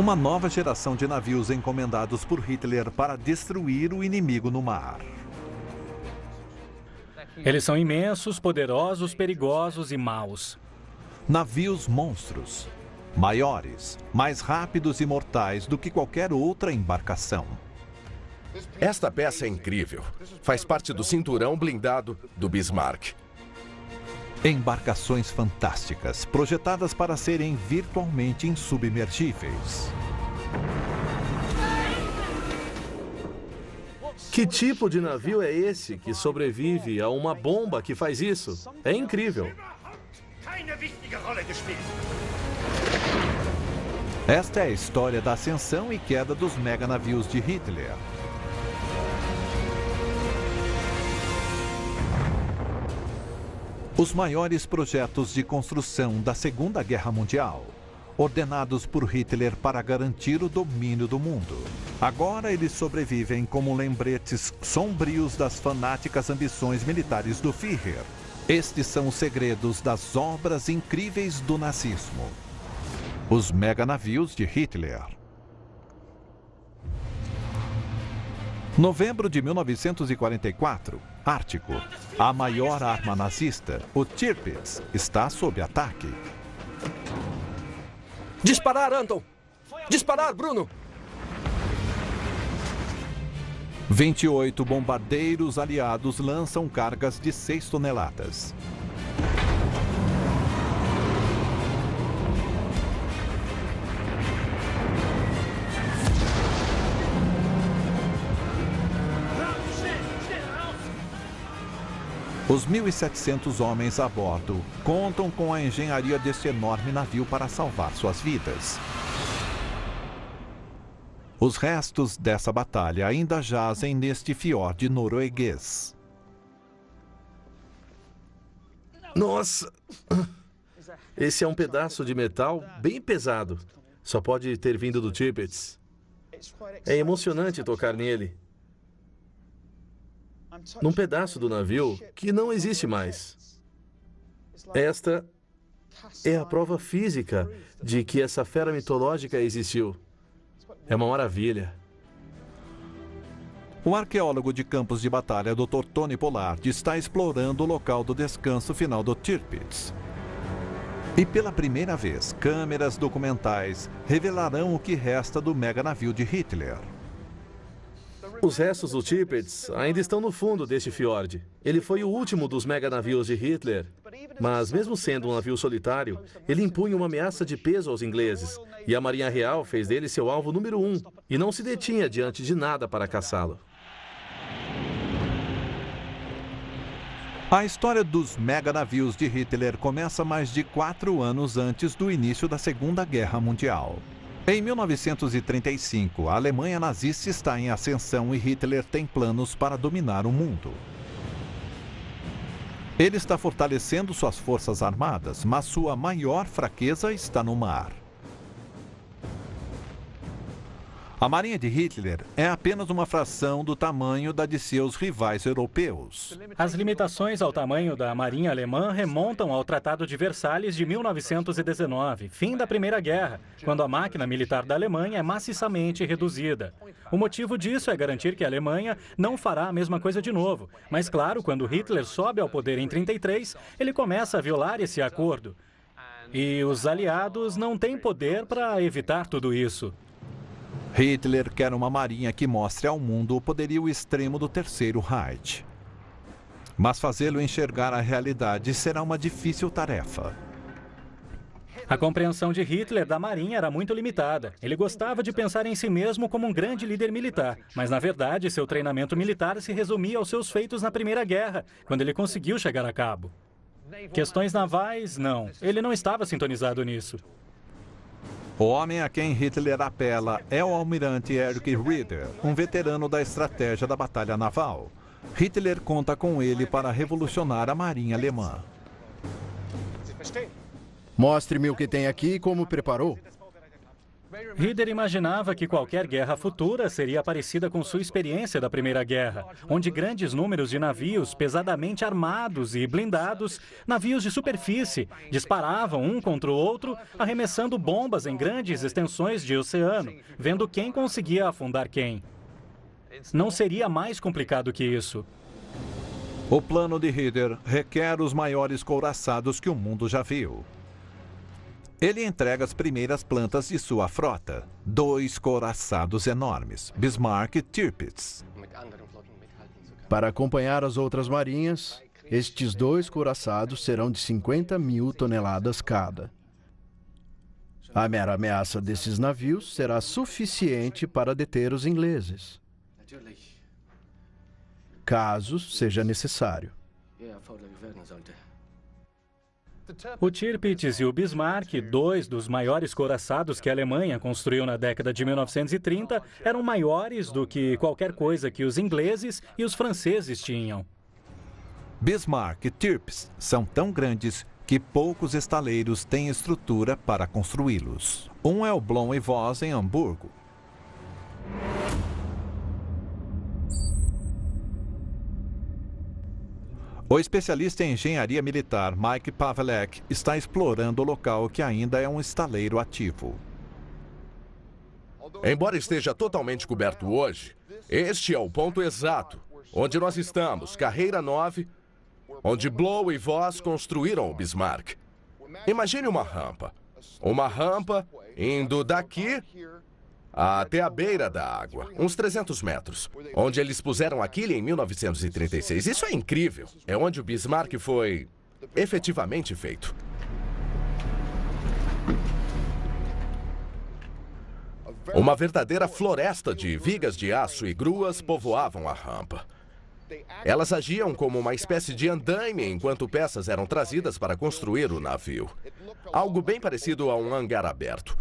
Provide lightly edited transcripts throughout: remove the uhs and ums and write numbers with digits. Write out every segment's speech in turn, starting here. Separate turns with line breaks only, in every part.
Uma nova geração de navios encomendados por Hitler para destruir o inimigo no mar.
Eles são imensos, poderosos, perigosos e maus.
Navios monstros, maiores, mais rápidos e mortais do que qualquer outra embarcação.
Esta peça é incrível. Faz parte do cinturão blindado do Bismarck.
Embarcações fantásticas, projetadas para serem virtualmente insubmergíveis.
Que tipo de navio é esse que sobrevive a uma bomba que faz isso? É incrível.
Esta é a história da ascensão e queda dos meganavios de Hitler. Os maiores projetos de construção da Segunda Guerra Mundial, ordenados por Hitler para garantir o domínio do mundo. Agora eles sobrevivem como lembretes sombrios das fanáticas ambições militares do Führer. Estes são os segredos das obras incríveis do nazismo. Os meganavios de Hitler. Novembro de 1944, Ártico. A maior arma nazista, o Tirpitz, está sob ataque.
Disparar, Anton! Disparar, Bruno!
28 bombardeiros aliados lançam cargas de 6 toneladas. Os 1.700 homens a bordo contam com a engenharia deste enorme navio para salvar suas vidas. Os restos dessa batalha ainda jazem neste fiorde norueguês.
Nossa! Esse é um pedaço de metal bem pesado. Só pode ter vindo do Tirpitz. É emocionante tocar nele. Num pedaço do navio que não existe mais. Esta é a prova física de que essa fera mitológica existiu. É uma maravilha.
O arqueólogo de campos de batalha, Dr. Tony Pollard, está explorando o local do descanso final do Tirpitz. E pela primeira vez, câmeras documentais revelarão o que resta do meganavio de Hitler.
Os restos do Tirpitz ainda estão no fundo deste fiord. Ele foi o último dos meganavios de Hitler, mas mesmo sendo um navio solitário, ele impunha uma ameaça de peso aos ingleses, e a Marinha Real fez dele seu alvo número 1, e não se detinha diante de nada para caçá-lo.
A história dos meganavios de Hitler começa mais de 4 anos antes do início da Segunda Guerra Mundial. Em 1935, a Alemanha nazista está em ascensão e Hitler tem planos para dominar o mundo. Ele está fortalecendo suas forças armadas, mas sua maior fraqueza está no mar. A marinha de Hitler é apenas uma fração do tamanho da de seus rivais europeus.
As limitações ao tamanho da marinha alemã remontam ao Tratado de Versalhes de 1919, fim da Primeira Guerra, quando a máquina militar da Alemanha é maciçamente reduzida. O motivo disso é garantir que a Alemanha não fará a mesma coisa de novo. Mas claro, quando Hitler sobe ao poder em 1933, ele começa a violar esse acordo. E os aliados não têm poder para evitar tudo isso.
Hitler quer uma marinha que mostre ao mundo o poderio extremo do Terceiro Reich. Mas fazê-lo enxergar a realidade será uma difícil tarefa.
A compreensão de Hitler da marinha era muito limitada. Ele gostava de pensar em si mesmo como um grande líder militar, mas na verdade seu treinamento militar se resumia aos seus feitos na Primeira Guerra, quando ele conseguiu chegar a cabo. Questões navais, não. Ele não estava sintonizado nisso.
O homem a quem Hitler apela é o almirante Erich Rieder, um veterano da estratégia da batalha naval. Hitler conta com ele para revolucionar a marinha alemã.
Mostre-me o que tem aqui e como preparou.
Hitler imaginava que qualquer guerra futura seria parecida com sua experiência da Primeira Guerra, onde grandes números de navios pesadamente armados e blindados, navios de superfície, disparavam um contra o outro, arremessando bombas em grandes extensões de oceano, vendo quem conseguia afundar quem. Não seria mais complicado que isso.
O plano de Hitler requer os maiores couraçados que o mundo já viu. Ele entrega as primeiras plantas de sua frota, 2 couraçados enormes, Bismarck e Tirpitz.
Para acompanhar as outras marinhas, estes 2 couraçados serão de 50.000 toneladas cada. A mera ameaça desses navios será suficiente para deter os ingleses, caso seja necessário.
O Tirpitz e o Bismarck, 2 dos maiores couraçados que a Alemanha construiu na década de 1930, eram maiores do que qualquer coisa que os ingleses e os franceses tinham.
Bismarck e Tirpitz são tão grandes que poucos estaleiros têm estrutura para construí-los. Um é o Blohm & Voss, em Hamburgo. O especialista em engenharia militar Mike Pavelek está explorando o local que ainda é um estaleiro ativo.
Embora esteja totalmente coberto hoje, este é o ponto exato onde nós estamos, Carreira 9, onde Blohm e Voss construíram o Bismarck. Imagine uma rampa indo daqui até a beira da água, uns 300 metros, onde eles puseram aquilo em 1936. Isso é incrível. É onde o Bismarck foi efetivamente feito. Uma verdadeira floresta de vigas de aço e gruas povoavam a rampa. Elas agiam como uma espécie de andaime enquanto peças eram trazidas para construir o navio. Algo bem parecido a um hangar aberto.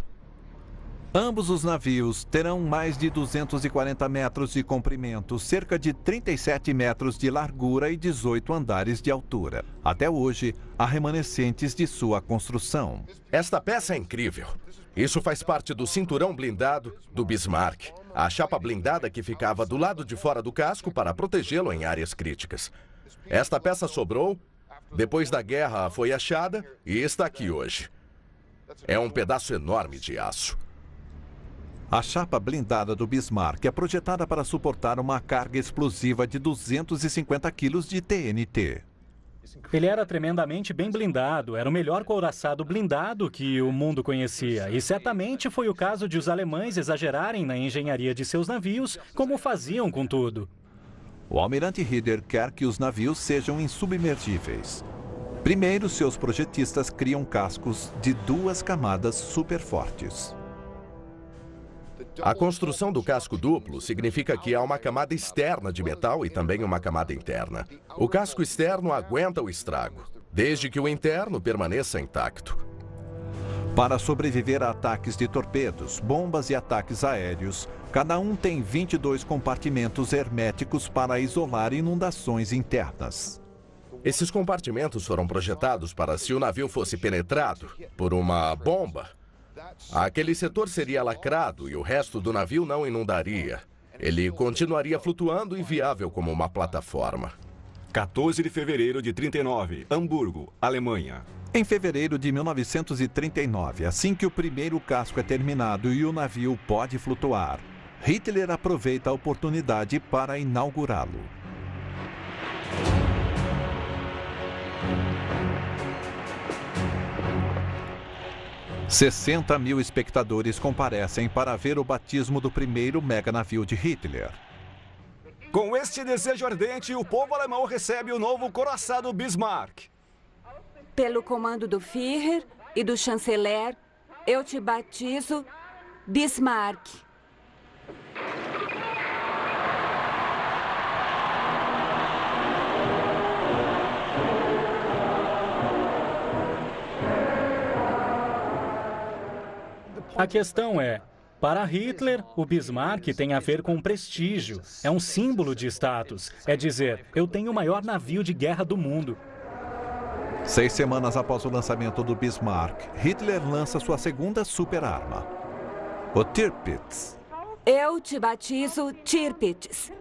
Ambos os navios terão mais de 240 metros de comprimento, cerca de 37 metros de largura e 18 andares de altura. Até hoje, há remanescentes de sua construção.
Esta peça é incrível. Isso faz parte do cinturão blindado do Bismarck, a chapa blindada que ficava do lado de fora do casco para protegê-lo em áreas críticas. Esta peça sobrou, depois da guerra foi achada e está aqui hoje. É um pedaço enorme de aço.
A chapa blindada do Bismarck é projetada para suportar uma carga explosiva de 250 quilos de TNT.
Ele era tremendamente bem blindado, era o melhor couraçado blindado que o mundo conhecia. E certamente foi o caso de os alemães exagerarem na engenharia de seus navios, como faziam com tudo.
O almirante Hitler quer que os navios sejam insubmergíveis. Primeiro, seus projetistas criam cascos de 2 camadas super fortes.
A construção do casco duplo significa que há uma camada externa de metal e também uma camada interna. O casco externo aguenta o estrago, desde que o interno permaneça intacto.
Para sobreviver a ataques de torpedos, bombas e ataques aéreos, cada um tem 22 compartimentos herméticos para isolar inundações internas.
Esses compartimentos foram projetados para, se o navio fosse penetrado por uma bomba, aquele setor seria lacrado e o resto do navio não inundaria. Ele continuaria flutuando inviável como uma plataforma.
14 de fevereiro de 39, Hamburgo, Alemanha.
Em fevereiro de 1939, assim que o primeiro casco é terminado e o navio pode flutuar, Hitler aproveita a oportunidade para inaugurá-lo. $60.000 espectadores comparecem para ver o batismo do primeiro meganavio de Hitler.
Com este desejo ardente, o povo alemão recebe o novo couraçado Bismarck.
Pelo comando do Führer e do chanceler, eu te batizo Bismarck.
A questão é, para Hitler, o Bismarck tem a ver com prestígio. É um símbolo de status. É dizer, eu tenho o maior navio de guerra do mundo.
6 semanas após o lançamento do Bismarck, Hitler lança sua segunda superarma. o Tirpitz.
Eu te batizo Tirpitz.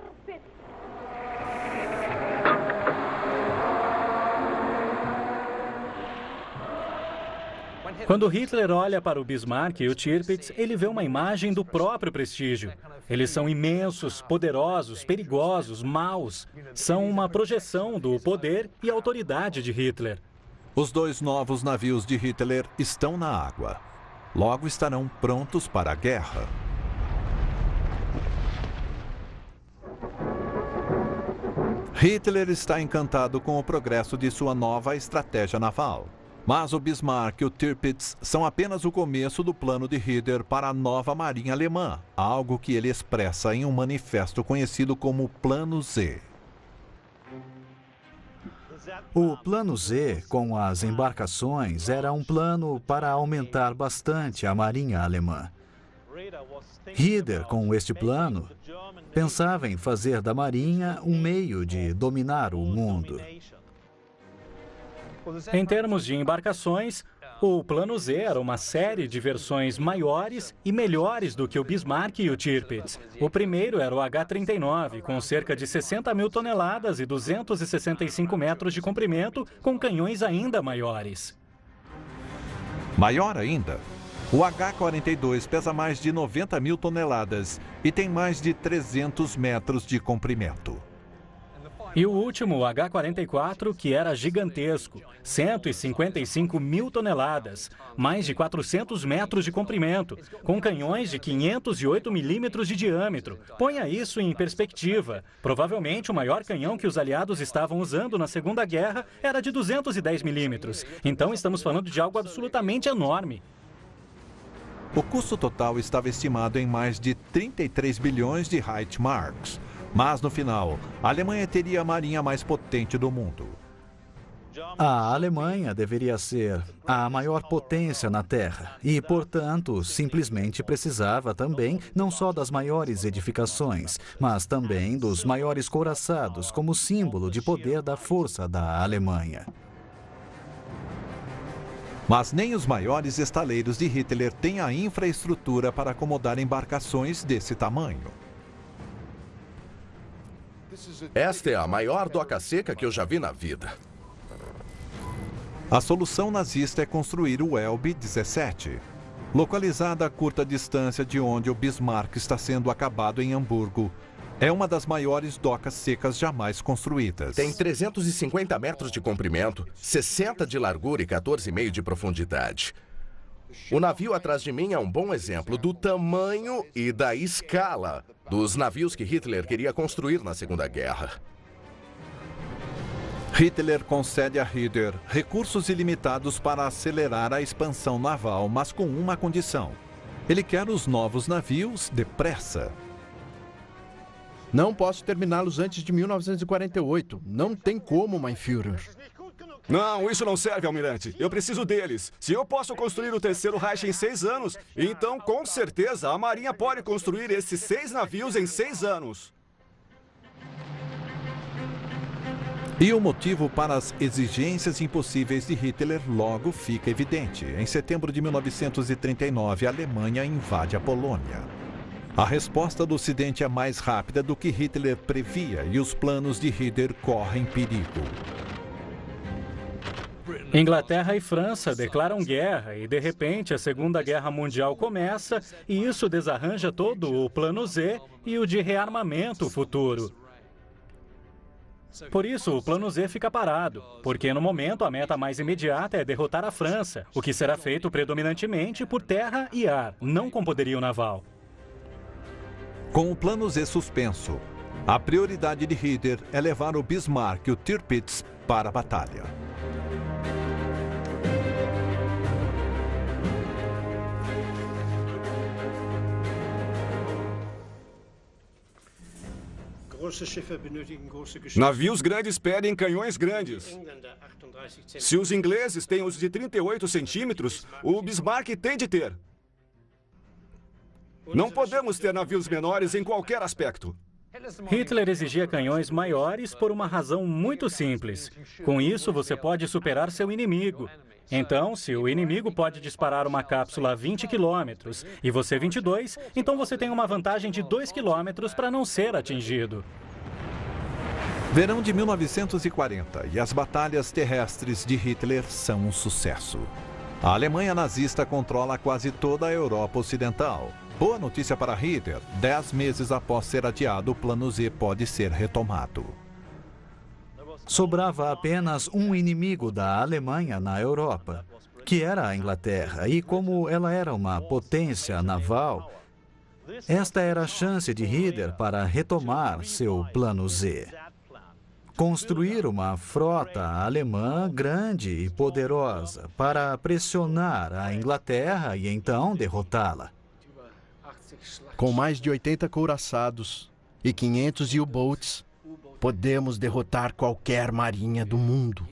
Quando Hitler olha para o Bismarck e o Tirpitz, ele vê uma imagem do próprio prestígio. Eles são imensos, poderosos, perigosos, maus. São uma projeção do poder e autoridade de Hitler.
Os 2 novos navios de Hitler estão na água. Logo estarão prontos para a guerra. Hitler está encantado com o progresso de sua nova estratégia naval. Mas o Bismarck e o Tirpitz são apenas o começo do plano de Hitler para a nova marinha alemã, algo que ele expressa em um manifesto conhecido como Plano Z.
O Plano Z, com as embarcações, era um plano para aumentar bastante a marinha alemã. Hitler, com este plano, pensava em fazer da marinha um meio de dominar o mundo.
Em termos de embarcações, o Plano Z era uma série de versões maiores e melhores do que o Bismarck e o Tirpitz. O primeiro era o H-39, com cerca de 60 mil toneladas e 265 metros de comprimento, com canhões ainda maiores.
Maior ainda, o H-42 pesa mais de 90 mil toneladas e tem mais de 300 metros de comprimento.
E o último, o H-44, que era gigantesco, 155 mil toneladas, mais de 400 metros de comprimento, com canhões de 508 milímetros de diâmetro. Ponha isso em perspectiva. Provavelmente o maior canhão que os aliados estavam usando na Segunda Guerra era de 210 milímetros. Então estamos falando de algo absolutamente enorme.
O custo total estava estimado em mais de 33 bilhões de Reichsmarks. Mas, no final, a Alemanha teria a marinha mais potente do mundo.
A Alemanha deveria ser a maior potência na Terra e, portanto, simplesmente precisava também não só das maiores edificações, mas também dos maiores couraçados como símbolo de poder da força da Alemanha.
Mas nem os maiores estaleiros de Hitler têm a infraestrutura para acomodar embarcações desse tamanho.
Esta é a maior doca seca que eu já vi na vida.
A solução nazista é construir o Elbe 17. Localizada a curta distância de onde o Bismarck está sendo acabado em Hamburgo, é uma das maiores docas secas jamais construídas.
Tem 350 metros de comprimento, 60 de largura e 14,5 de profundidade. O navio atrás de mim é um bom exemplo do tamanho e da escala dos navios que Hitler queria construir na Segunda Guerra.
Hitler concede a Hitler recursos ilimitados para acelerar a expansão naval, mas com uma condição. Ele quer os novos navios depressa.
Não posso terminá-los antes de 1948. Não tem como, mein Führer.
Não, isso não serve, almirante. Eu preciso deles. Se eu posso construir o Terceiro Reich em 6 anos, então, com certeza, a Marinha pode construir esses 6 navios em 6 anos.
E o motivo para as exigências impossíveis de Hitler logo fica evidente. Em setembro de 1939, a Alemanha invade a Polônia. A resposta do Ocidente é mais rápida do que Hitler previa e os planos de Hitler correm perigo.
Inglaterra e França declaram guerra e, de repente, a Segunda Guerra Mundial começa e isso desarranja todo o Plano Z e o de rearmamento futuro. Por isso, o Plano Z fica parado, porque no momento a meta mais imediata é derrotar a França, o que será feito predominantemente por terra e ar, não com poderio naval.
Com o Plano Z suspenso, a prioridade de Hitler é levar o Bismarck e o Tirpitz para a batalha.
Navios grandes pedem canhões grandes. Se os ingleses têm os de 38 centímetros, o Bismarck tem de ter. Não podemos ter navios menores em qualquer aspecto.
Hitler exigia canhões maiores por uma razão muito simples. Com isso, você pode superar seu inimigo. Então, se o inimigo pode disparar uma cápsula a 20 quilômetros e você 22, então você tem uma vantagem de 2 quilômetros para não ser atingido.
Verão de 1940 e as batalhas terrestres de Hitler são um sucesso. A Alemanha nazista controla quase toda a Europa Ocidental. Boa notícia para Hitler: 10 meses após ser adiado, o Plano Z pode ser retomado.
Sobrava apenas um inimigo da Alemanha na Europa, que era a Inglaterra. E como ela era uma potência naval, esta era a chance de Hitler para retomar seu Plano Z. Construir uma frota alemã grande e poderosa para pressionar a Inglaterra e então derrotá-la.
Com mais de 80 couraçados e 500 U-boats, podemos derrotar qualquer marinha do mundo.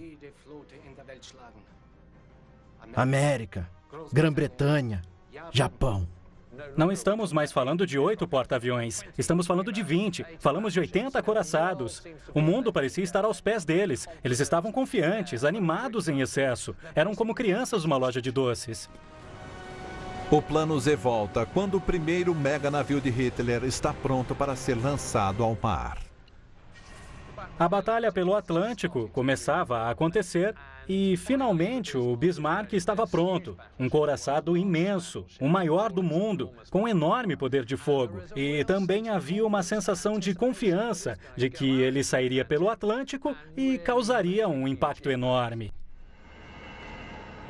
América, Grã-Bretanha, Japão.
Não estamos mais falando de 8 porta-aviões, estamos falando de 20, falamos de 80 acoraçados. O mundo parecia estar aos pés deles, eles estavam confiantes, animados em excesso, eram como crianças numa loja de doces.
O Plano Z volta quando o primeiro mega navio de Hitler está pronto para ser lançado ao mar.
A batalha pelo Atlântico começava a acontecer e, finalmente, o Bismarck estava pronto. Um couraçado imenso, o maior do mundo, com enorme poder de fogo. E também havia uma sensação de confiança de que ele sairia pelo Atlântico e causaria um impacto enorme.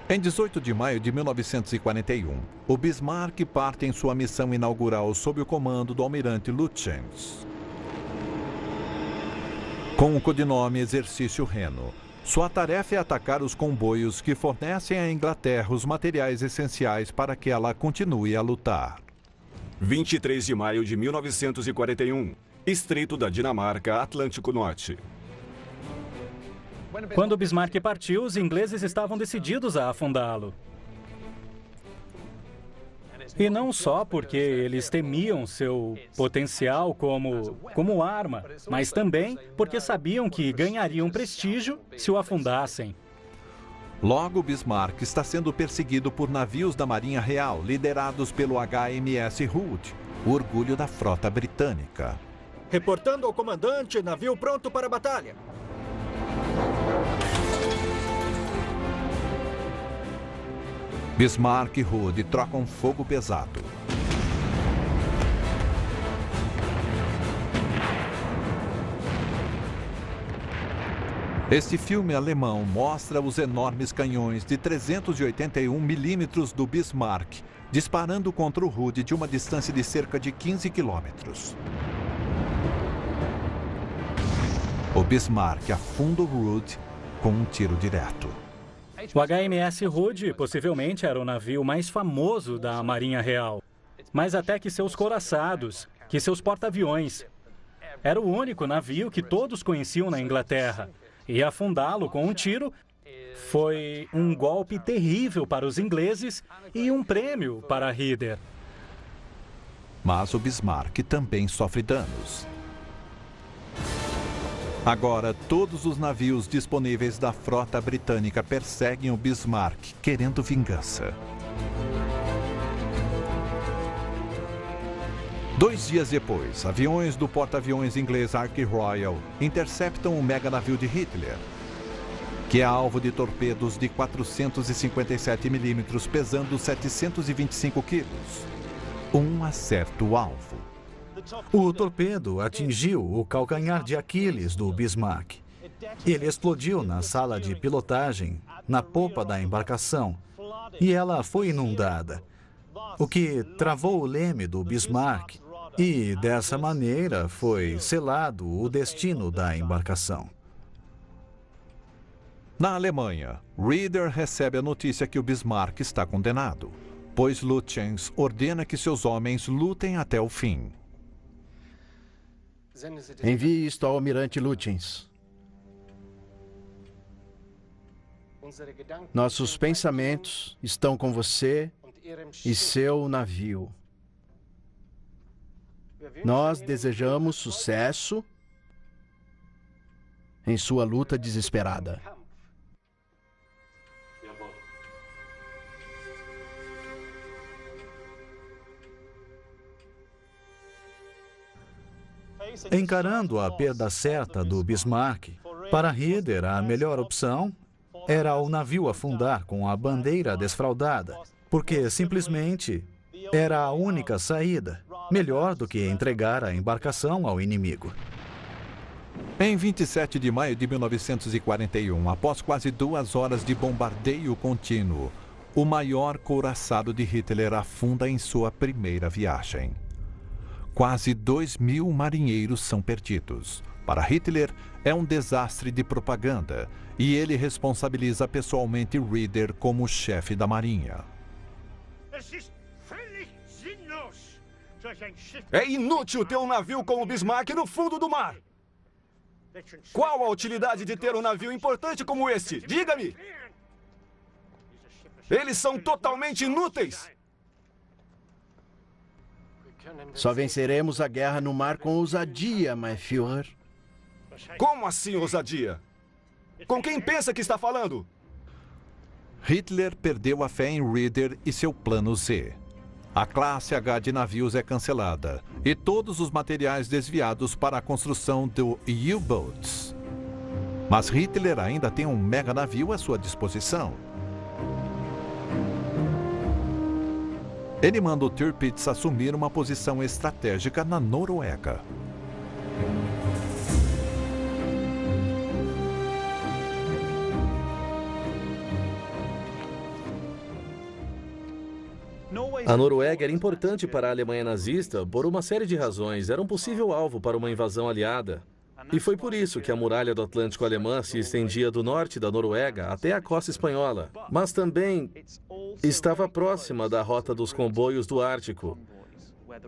Em 18 de maio de 1941, o Bismarck parte em sua missão inaugural sob o comando do almirante Lütjens. Com o codinome Exercício Reno, sua tarefa é atacar os comboios que fornecem à Inglaterra os materiais essenciais para que ela continue a lutar.
23 de maio de 1941, Estreito da Dinamarca, Atlântico Norte.
Quando o Bismarck partiu, os ingleses estavam decididos a afundá-lo. E não só porque eles temiam seu potencial como arma, mas também porque sabiam que ganhariam prestígio se o afundassem.
Logo, Bismarck está sendo perseguido por navios da Marinha Real, liderados pelo HMS Hood, o orgulho da frota britânica.
Reportando ao comandante, navio pronto para a batalha.
Bismarck e Hood trocam fogo pesado. Este filme alemão mostra os enormes canhões de 381 milímetros do Bismarck disparando contra o Hood de uma distância de cerca de 15 quilômetros. O Bismarck afunda o Hood com um tiro direto.
O HMS Hood possivelmente era o navio mais famoso da Marinha Real, mais até que seus couraçados, que seus porta-aviões. Era o único navio que todos conheciam na Inglaterra, e afundá-lo com um tiro foi um golpe terrível para os ingleses e um prêmio para Hitler.
Mas o Bismarck também sofre danos. Agora, todos os navios disponíveis da frota britânica perseguem o Bismarck, querendo vingança. 2 dias depois, aviões do porta-aviões inglês Ark Royal interceptam o mega navio de Hitler, que é alvo de torpedos de 457 milímetros, pesando 725 quilos. Um acerta o alvo.
O torpedo atingiu o calcanhar de Aquiles do Bismarck. Ele explodiu na sala de pilotagem, na popa da embarcação, e ela foi inundada, o que travou o leme do Bismarck, e dessa maneira foi selado o destino da embarcação.
Na Alemanha, Raeder recebe a notícia que o Bismarck está condenado, pois Lütjens ordena que seus homens lutem até o fim.
Envie isto ao almirante Lütjens. Nossos pensamentos estão com você e seu navio. Nós desejamos sucesso em sua luta desesperada.
Encarando a perda certa do Bismarck, para Hitler a melhor opção era o navio afundar com a bandeira desfraldada, porque simplesmente era a única saída, melhor do que entregar a embarcação ao inimigo.
Em 27 de maio de 1941, após quase 2 horas de bombardeio contínuo, o maior couraçado de Hitler afunda em sua primeira viagem. Quase 2.000 marinheiros são perdidos. Para Hitler, é um desastre de propaganda e ele responsabiliza pessoalmente Raeder como chefe da marinha.
É inútil ter um navio como o Bismarck no fundo do mar. Qual a utilidade de ter um navio importante como este? Diga-me! Eles são totalmente inúteis!
Só venceremos a guerra no mar com ousadia, mein Führer.
Como assim ousadia? Com quem pensa que está falando?
Hitler perdeu a fé em Raeder e seu plano Z. A classe H de navios é cancelada e todos os materiais desviados para a construção do U-Boats. Mas Hitler ainda tem um mega navio à sua disposição. Ele manda o Tirpitz assumir uma posição estratégica na Noruega.
A Noruega era importante para a Alemanha nazista por uma série de razões. Era um possível alvo para uma invasão aliada. E foi por isso que a muralha do Atlântico alemã se estendia do norte da Noruega até a costa espanhola. Mas também estava próxima da rota dos comboios do Ártico,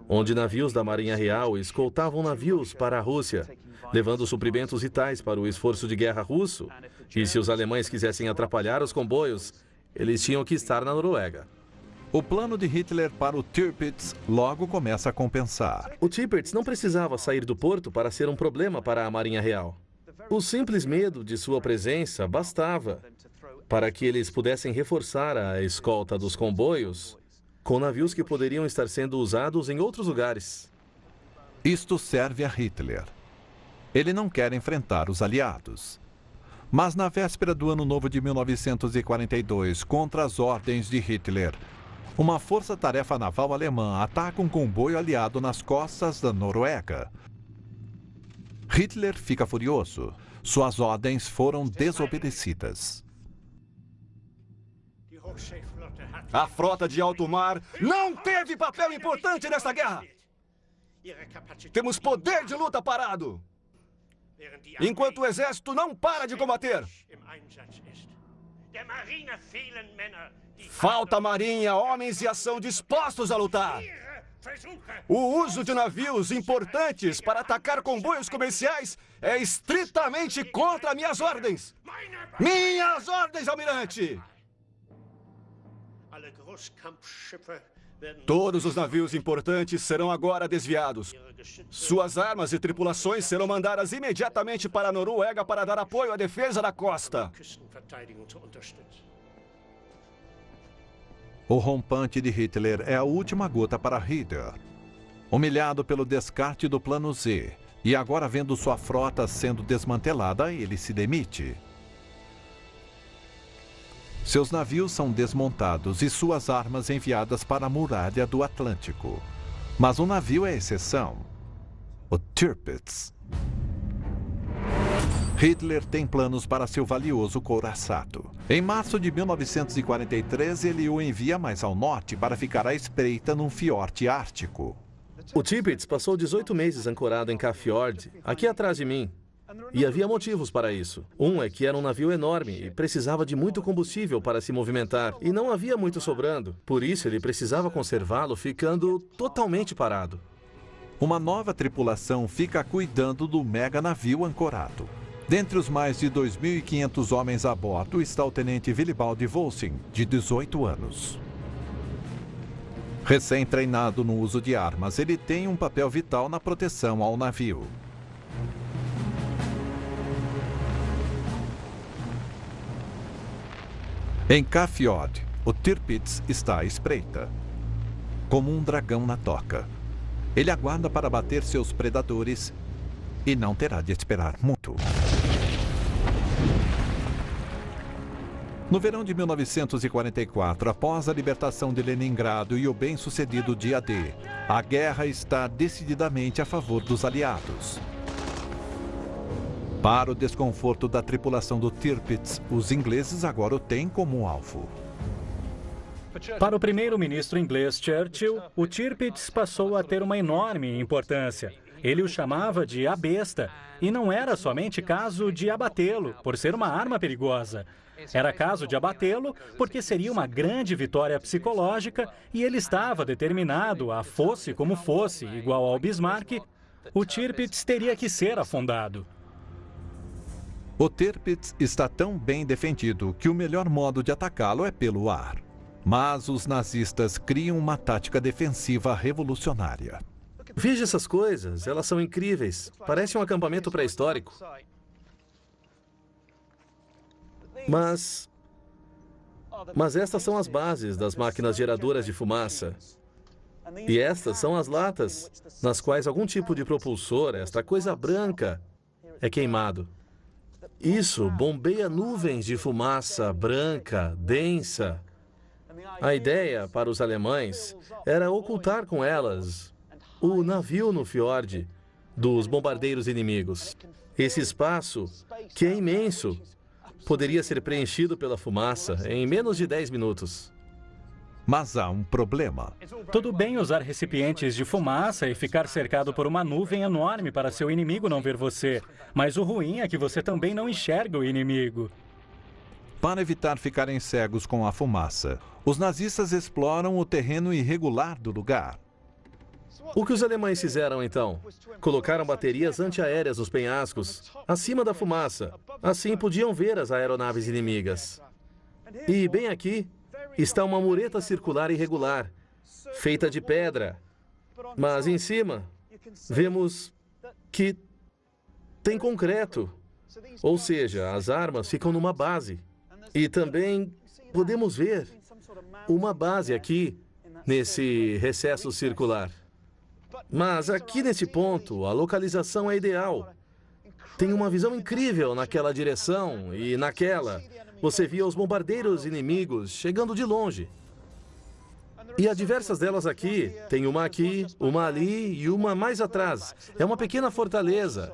onde navios da Marinha Real escoltavam navios para a Rússia, levando suprimentos vitais para o esforço de guerra russo. E se os alemães quisessem atrapalhar os comboios, eles tinham que estar na Noruega.
O plano de Hitler para o Tirpitz logo começa a compensar.
O Tirpitz não precisava sair do porto para ser um problema para a Marinha Real. O simples medo de sua presença bastava para que eles pudessem reforçar a escolta dos comboios com navios que poderiam estar sendo usados em outros lugares.
Isto serve a Hitler. Ele não quer enfrentar os aliados. Mas na véspera do Ano Novo de 1942, contra as ordens de Hitler, uma força-tarefa naval alemã ataca um comboio aliado nas costas da Noruega. Hitler fica furioso. Suas ordens foram desobedecidas.
A frota de alto mar não teve papel importante nesta guerra. Temos poder de luta parado, enquanto o exército não para de combater. Falta marinha, homens e ação dispostos a lutar. O uso de navios importantes para atacar comboios comerciais é estritamente contra minhas ordens. Minhas ordens, almirante! Todos os navios importantes serão agora desviados. Suas armas e tripulações serão mandadas imediatamente para a Noruega para dar apoio à defesa da costa.
O rompante de Hitler é a última gota para Raeder. Humilhado pelo descarte do plano Z e agora vendo sua frota sendo desmantelada, ele se demite. Seus navios são desmontados e suas armas enviadas para a muralha do Atlântico. Mas um navio é exceção: o Tirpitz. Hitler tem planos para seu valioso couraçado. Em março de 1943, ele o envia mais ao norte para ficar à espreita num fiorde ártico.
O Tirpitz passou 18 meses ancorado em Kafjord, aqui atrás de mim. E havia motivos para isso. Um é que era um navio enorme e precisava de muito combustível para se movimentar. E não havia muito sobrando. Por isso, ele precisava conservá-lo ficando totalmente parado.
Uma nova tripulação fica cuidando do mega navio ancorado. Dentre os mais de 2.500 homens a bordo está o tenente Willibald Volsing, de 18 anos. Recém-treinado no uso de armas, ele tem um papel vital na proteção ao navio. Em Kafjord, o Tirpitz está à espreita, como um dragão na toca. Ele aguarda para bater seus predadores e não terá de esperar muito. No verão de 1944, após a libertação de Leningrado e o bem-sucedido Dia D, a guerra está decididamente a favor dos aliados. Para o desconforto da tripulação do Tirpitz, os ingleses agora o têm como alvo.
Para o primeiro-ministro inglês Churchill, o Tirpitz passou a ter uma enorme importância. Ele o chamava de a besta, e não era somente caso de abatê-lo, por ser uma arma perigosa. Era caso de abatê-lo porque seria uma grande vitória psicológica e ele estava determinado a, fosse como fosse, igual ao Bismarck, o Tirpitz teria que ser afundado.
O Tirpitz está tão bem defendido que o melhor modo de atacá-lo é pelo ar. Mas os nazistas criam uma tática defensiva revolucionária.
Veja essas coisas, elas são incríveis. Parece um acampamento pré-histórico. Mas estas são as bases das máquinas geradoras de fumaça. E estas são as latas, nas quais algum tipo de propulsor, esta coisa branca, é queimado. Isso bombeia nuvens de fumaça branca, densa. A ideia para os alemães era ocultar com elas o navio no fiord dos bombardeiros inimigos. Esse espaço, que é imenso, poderia ser preenchido pela fumaça em menos de 10 minutos.
Mas há um problema.
Tudo bem usar recipientes de fumaça e ficar cercado por uma nuvem enorme para seu inimigo não ver você. Mas o ruim é que você também não enxerga o inimigo.
Para evitar ficarem cegos com a fumaça, os nazistas exploram o terreno irregular do lugar.
O que os alemães fizeram, então? Colocaram baterias antiaéreas nos penhascos, acima da fumaça. Assim podiam ver as aeronaves inimigas. E bem aqui está uma mureta circular irregular, feita de pedra. Mas em cima, vemos que tem concreto. Ou seja, as armas ficam numa base. E também podemos ver uma base aqui, nesse recesso circular. Mas aqui nesse ponto, a localização é ideal. Tem uma visão incrível naquela direção e naquela. Você via os bombardeiros inimigos chegando de longe. E há diversas delas aqui. Tem uma aqui, uma ali e uma mais atrás. É uma pequena fortaleza.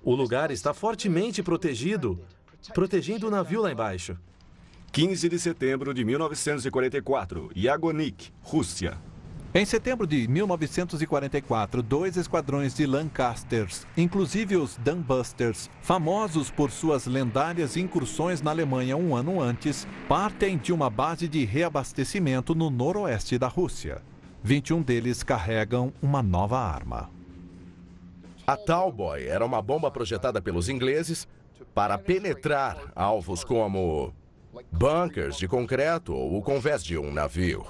O lugar está fortemente protegido, protegendo o navio lá embaixo.
15 de setembro de 1944, Yagonik, Rússia.
Em setembro de 1944, 2 esquadrões de Lancasters, inclusive os Dambusters, famosos por suas lendárias incursões na Alemanha um ano antes, partem de uma base de reabastecimento no noroeste da Rússia. 21 deles carregam uma nova arma.
A Tallboy era uma bomba projetada pelos ingleses para penetrar alvos como bunkers de concreto ou o convés de um navio.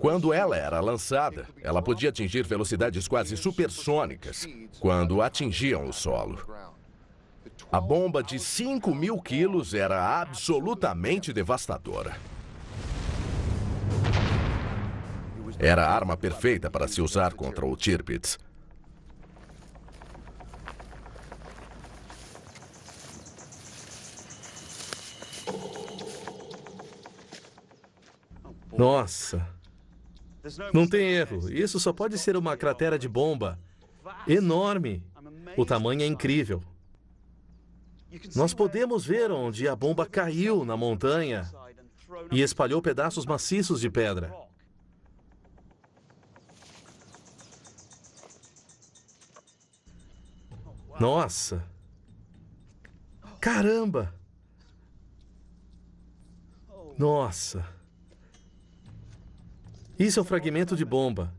Quando ela era lançada, ela podia atingir velocidades quase supersônicas quando atingiam o solo. A bomba de 5.000 quilos era absolutamente devastadora. Era a arma perfeita para se usar contra o Tirpitz.
Nossa! Não tem erro. Isso só pode ser uma cratera de bomba. Enorme. O tamanho é incrível. Nós podemos ver onde a bomba caiu na montanha e espalhou pedaços maciços de pedra. Nossa! Caramba! Nossa! Isso é um fragmento de bomba.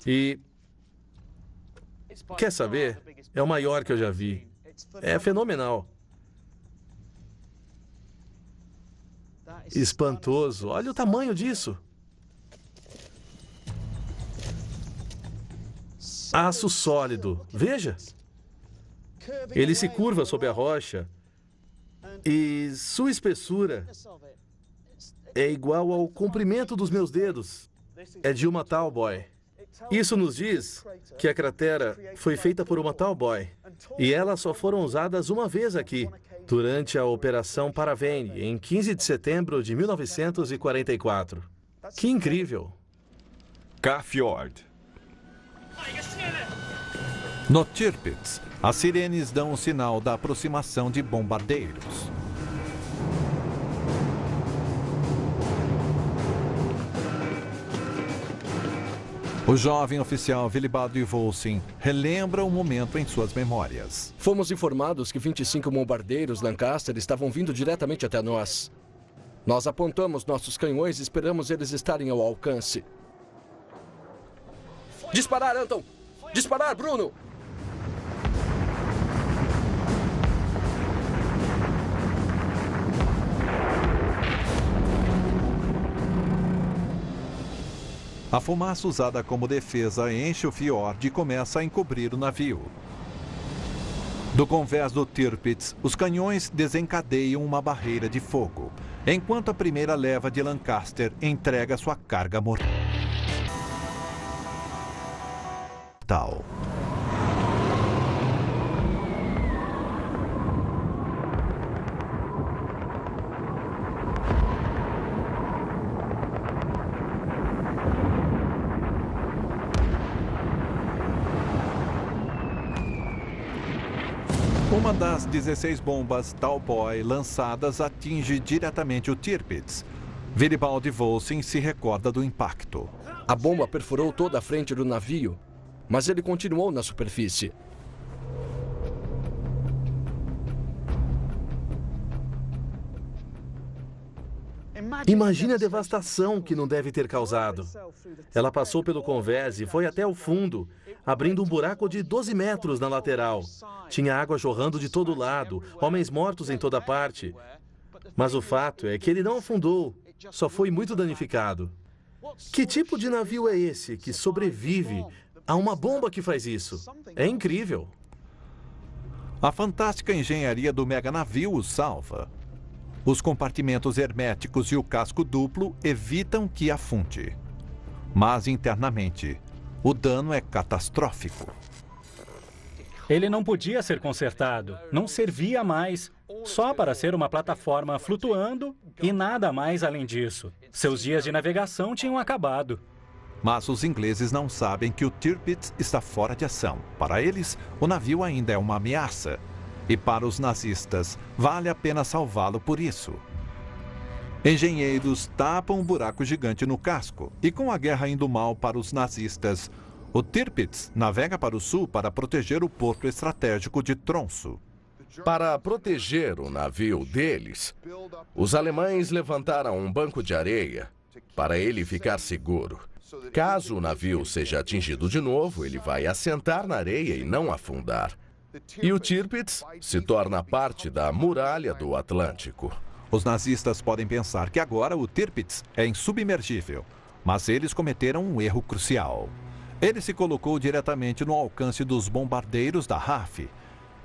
E... quer saber? É o maior que eu já vi. É fenomenal. Espantoso. Olha o tamanho disso. Aço sólido. Veja. Ele se curva sob a rocha. E sua espessura é igual ao comprimento dos meus dedos. É de uma Tallboy. Isso nos diz que a cratera foi feita por uma tal boy. E elas só foram usadas uma vez aqui, durante a Operação Paravane, em 15 de setembro de 1944. Que incrível!
K-Fjord.
No Tirpitz, as sirenes dão o sinal da aproximação de bombardeiros. O jovem oficial Willibald Volsing relembra o momento em suas memórias.
Fomos informados que 25 bombardeiros Lancaster estavam vindo diretamente até nós. Nós apontamos nossos canhões e esperamos eles estarem ao alcance. Disparar, Anton! Disparar, Bruno!
A fumaça usada como defesa enche o fiord e começa a encobrir o navio. Do convés do Tirpitz, os canhões desencadeiam uma barreira de fogo, enquanto a primeira leva de Lancaster entrega sua carga mortal. Uma das 16 bombas Tauboy lançadas atinge diretamente o Tirpitz. Willibald Volsing se recorda do impacto.
A bomba perfurou toda a frente do navio, mas ele continuou na superfície.
Imagine a devastação que não deve ter causado. Ela passou pelo convés e foi até o fundo, abrindo um buraco de 12 metros na lateral. Tinha água jorrando de todo lado, homens mortos em toda parte. Mas o fato é que ele não afundou, só foi muito danificado. Que tipo de navio é esse que sobrevive a uma bomba que faz isso? É incrível.
A fantástica engenharia do meganavio o salva. Os compartimentos herméticos e o casco duplo evitam que afunde. Mas internamente, o dano é catastrófico.
Ele não podia ser consertado, não servia mais, só para ser uma plataforma flutuando e nada mais além disso. Seus dias de navegação tinham acabado.
Mas os ingleses não sabem que o Tirpitz está fora de ação. Para eles, o navio ainda é uma ameaça. E para os nazistas, vale a pena salvá-lo por isso. Engenheiros tapam um buraco gigante no casco. E com a guerra indo mal para os nazistas, o Tirpitz navega para o sul para proteger o porto estratégico de Tromsø.
Para proteger o navio deles, os alemães levantaram um banco de areia para ele ficar seguro. Caso o navio seja atingido de novo, ele vai assentar na areia e não afundar. E o Tirpitz se torna parte da muralha do Atlântico.
Os nazistas podem pensar que agora o Tirpitz é insubmergível, mas eles cometeram um erro crucial. Ele se colocou diretamente no alcance dos bombardeiros da RAF,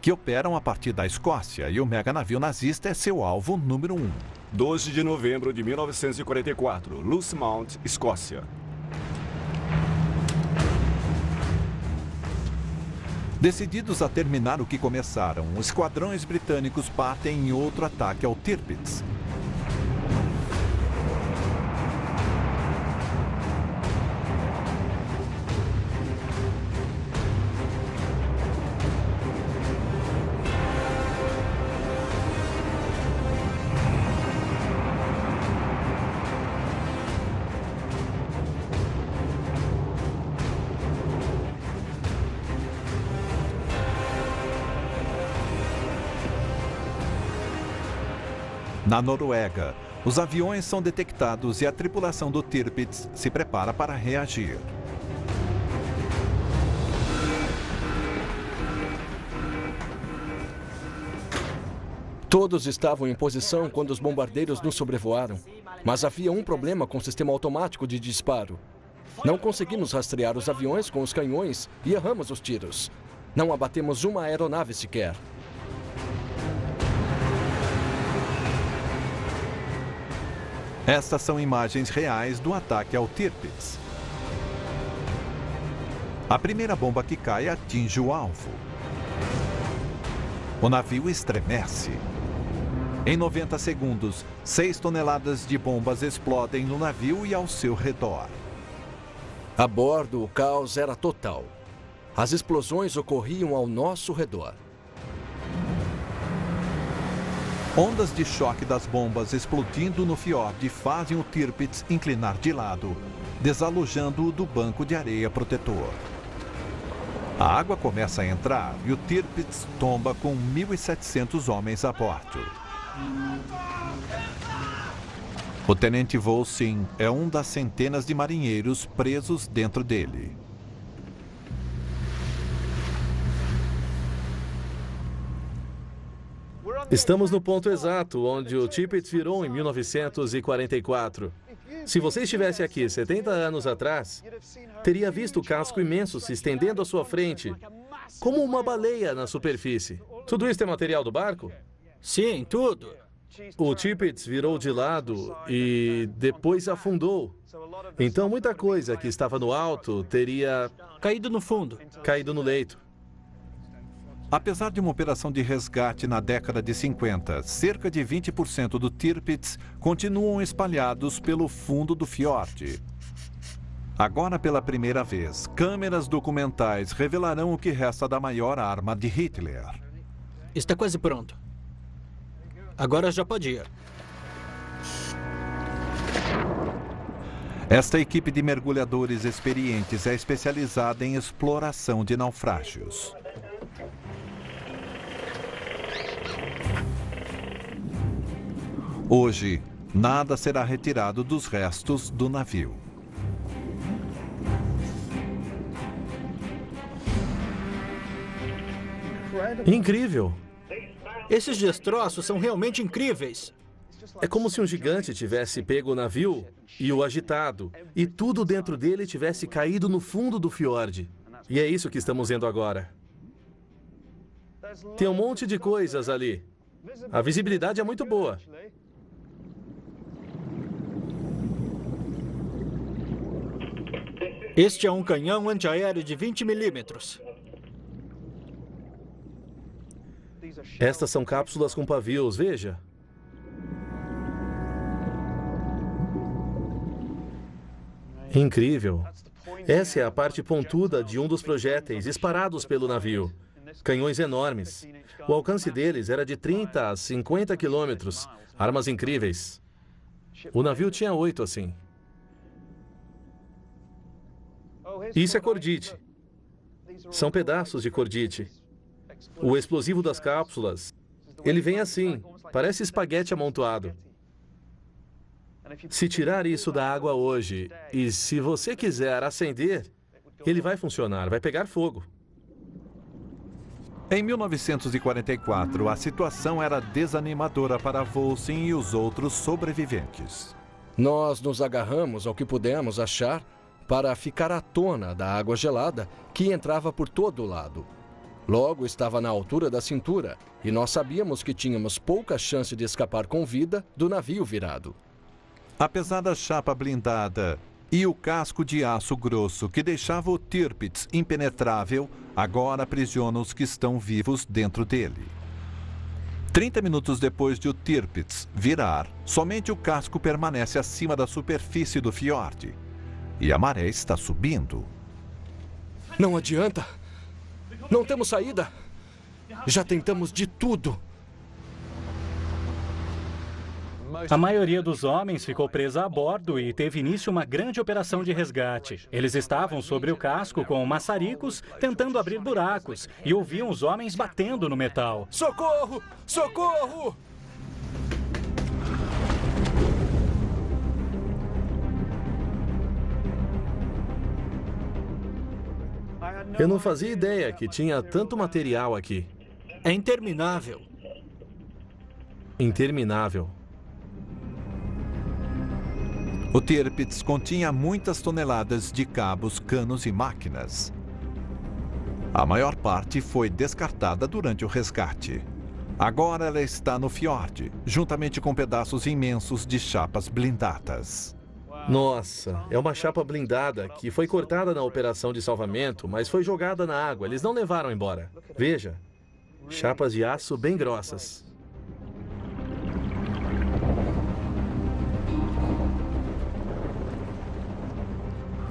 que operam a partir da Escócia, e o meganavio nazista é seu alvo número 1.
12 de novembro de 1944, Losemount, Escócia.
Decididos a terminar o que começaram, os esquadrões britânicos partem em outro ataque ao Tirpitz. Na Noruega, os aviões são detectados e a tripulação do Tirpitz se prepara para reagir.
Todos estavam em posição quando os bombardeiros nos sobrevoaram, mas havia um problema com o sistema automático de disparo. Não conseguimos rastrear os aviões com os canhões e erramos os tiros. Não abatemos uma aeronave sequer.
Estas são imagens reais do ataque ao Tirpitz. A primeira bomba que cai atinge o alvo. O navio estremece. Em 90 segundos, 6 toneladas de bombas explodem no navio e ao seu redor.
A bordo, o caos era total. As explosões ocorriam ao nosso redor.
Ondas de choque das bombas explodindo no fiord fazem o Tirpitz inclinar de lado, desalojando-o do banco de areia protetor. A água começa a entrar e o Tirpitz tomba com 1.700 homens a bordo. O tenente Volsin é um das centenas de marinheiros presos dentro dele.
Estamos no ponto exato onde o Tirpitz virou em 1944. Se você estivesse aqui 70 anos atrás, teria visto o casco imenso se estendendo à sua frente, como uma baleia na superfície. Tudo isso é material do barco?
Sim, tudo.
O Tirpitz virou de lado e depois afundou. Então muita coisa que estava no alto teria
caído no fundo.
Caído no leito.
Apesar de uma operação de resgate na década de 50, cerca de 20% do Tirpitz continuam espalhados pelo fundo do fiord. Agora, pela primeira vez, câmeras documentais revelarão o que resta da maior arma de Hitler.
Está quase pronto. Agora já pode ir.
Esta equipe de mergulhadores experientes é especializada em exploração de naufrágios. Hoje, nada será retirado dos restos do navio.
Incrível!
Esses destroços são realmente incríveis.
É como se um gigante tivesse pego o navio e o agitado, e tudo dentro dele tivesse caído no fundo do fiord. E é isso que estamos vendo agora. Tem um monte de coisas ali. A visibilidade é muito boa.
Este é um canhão antiaéreo de 20 milímetros.
Estas são cápsulas com pavios, veja. Incrível. Essa é a parte pontuda de um dos projéteis disparados pelo navio. Canhões enormes. O alcance deles era de 30 a 50 quilômetros. Armas incríveis. O navio tinha 8 assim. Isso é cordite. São pedaços de cordite. O explosivo das cápsulas, ele vem assim, parece espaguete amontoado. Se tirar isso da água hoje, e se você quiser acender, ele vai funcionar, vai pegar fogo.
Em 1944, a situação era desanimadora para Volsin e os outros sobreviventes.
Nós nos agarramos ao que pudemos achar para ficar à tona da água gelada que entrava por todo lado. Logo estava na altura da cintura e nós sabíamos que tínhamos pouca chance de escapar com vida do navio virado.
Apesar da chapa blindada e o casco de aço grosso que deixava o Tirpitz impenetrável, agora aprisiona os que estão vivos dentro dele. 30 minutos depois de o Tirpitz virar, somente o casco permanece acima da superfície do fiord. E a maré está subindo.
Não adianta. Não temos saída. Já tentamos de tudo.
A maioria dos homens ficou presa a bordo e teve início uma grande operação de resgate. Eles estavam sobre o casco com maçaricos, tentando abrir buracos, e ouviam os homens batendo no metal.
Socorro! Socorro!
Eu não fazia ideia que tinha tanto material aqui.
É interminável.
Interminável.
O Tirpitz continha muitas toneladas de cabos, canos e máquinas. A maior parte foi descartada durante o resgate. Agora ela está no fiord, juntamente com pedaços imensos de chapas blindadas.
Nossa, é uma chapa blindada que foi cortada na operação de salvamento, mas foi jogada na água. Eles não levaram embora. Veja, chapas de aço bem grossas.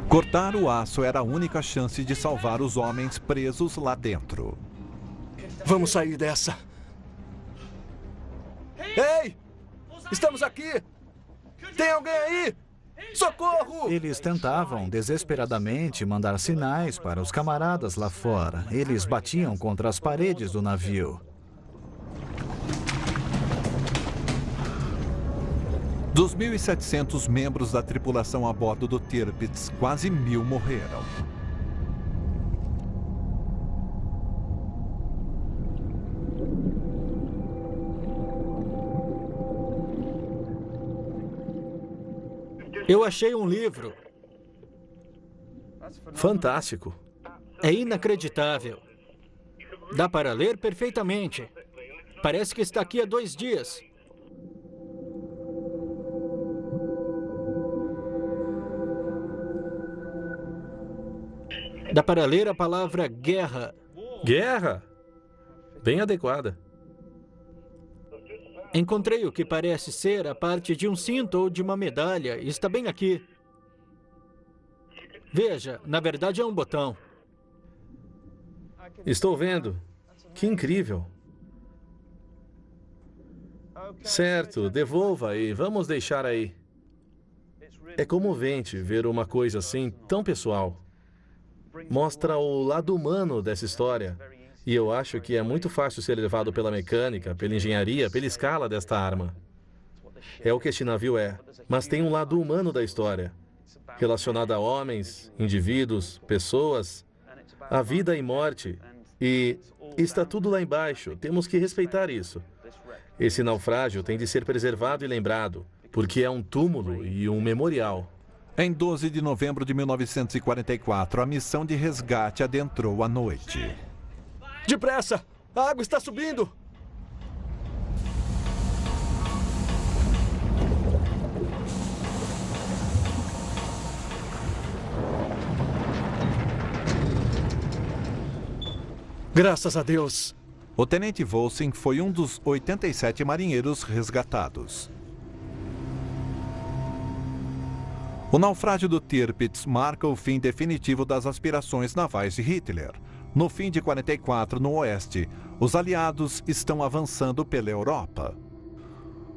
Cortar o aço era a única chance de salvar os homens presos lá dentro.
Vamos sair dessa. Ei! Estamos aqui! Tem alguém aí? Socorro!
Eles tentavam desesperadamente mandar sinais para os camaradas lá fora. Eles batiam contra as paredes do navio.
Dos 1.700 membros da tripulação a bordo do Tirpitz, quase 1.000 morreram.
Eu achei um livro.
Fantástico.
É inacreditável. Dá para ler perfeitamente. Parece que está aqui há 2 dias. Dá para ler a palavra guerra.
Guerra? Bem adequada.
Encontrei o que parece ser a parte de um cinto ou de uma medalha. Está bem aqui. Veja, na verdade é um botão.
Estou vendo. Que incrível. Certo, devolva e vamos deixar aí. É comovente ver uma coisa assim tão pessoal. Mostra o lado humano dessa história. E eu acho que é muito fácil ser levado pela mecânica, pela engenharia, pela escala desta arma. É o que este navio é. Mas tem um lado humano da história, relacionado a homens, indivíduos, pessoas, a vida e morte. E está tudo lá embaixo. Temos que respeitar isso. Esse naufrágio tem de ser preservado e lembrado, porque é um túmulo e um memorial.
Em 12 de novembro de 1944, a missão de resgate adentrou a noite.
Depressa! A água está subindo! Graças a Deus!
O tenente Volsing foi um dos 87 marinheiros resgatados. O naufrágio do Tirpitz marca o fim definitivo das aspirações navais de Hitler. No fim de 44, no oeste, os aliados estão avançando pela Europa.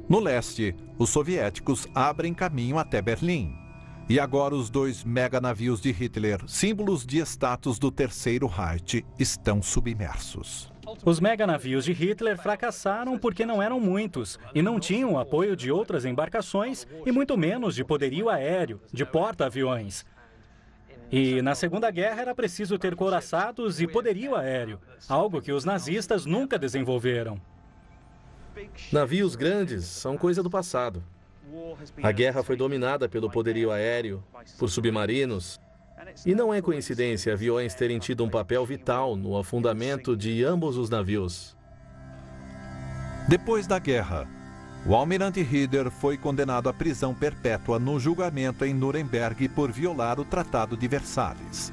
No leste, os soviéticos abrem caminho até Berlim. E agora os 2 meganavios de Hitler, símbolos de status do Terceiro Reich, estão submersos.
Os meganavios de Hitler fracassaram porque não eram muitos e não tinham o apoio de outras embarcações e muito menos de poderio aéreo, de porta-aviões. E na Segunda Guerra era preciso ter couraçados e poderio aéreo, algo que os nazistas nunca desenvolveram.
Navios grandes são coisa do passado. A guerra foi dominada pelo poderio aéreo, por submarinos. E não é coincidência aviões terem tido um papel vital no afundamento de ambos os navios.
Depois da guerra, o almirante Rieder foi condenado à prisão perpétua no julgamento em Nuremberg por violar o Tratado de Versalhes.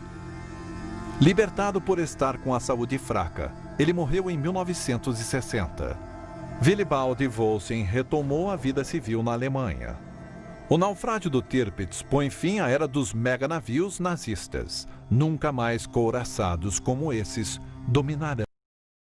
Libertado por estar com a saúde fraca, ele morreu em 1960. Willibald Volsing retomou a vida civil na Alemanha. O naufrágio do Tirpitz põe fim à era dos meganavios nazistas. Nunca mais couraçados como esses dominarão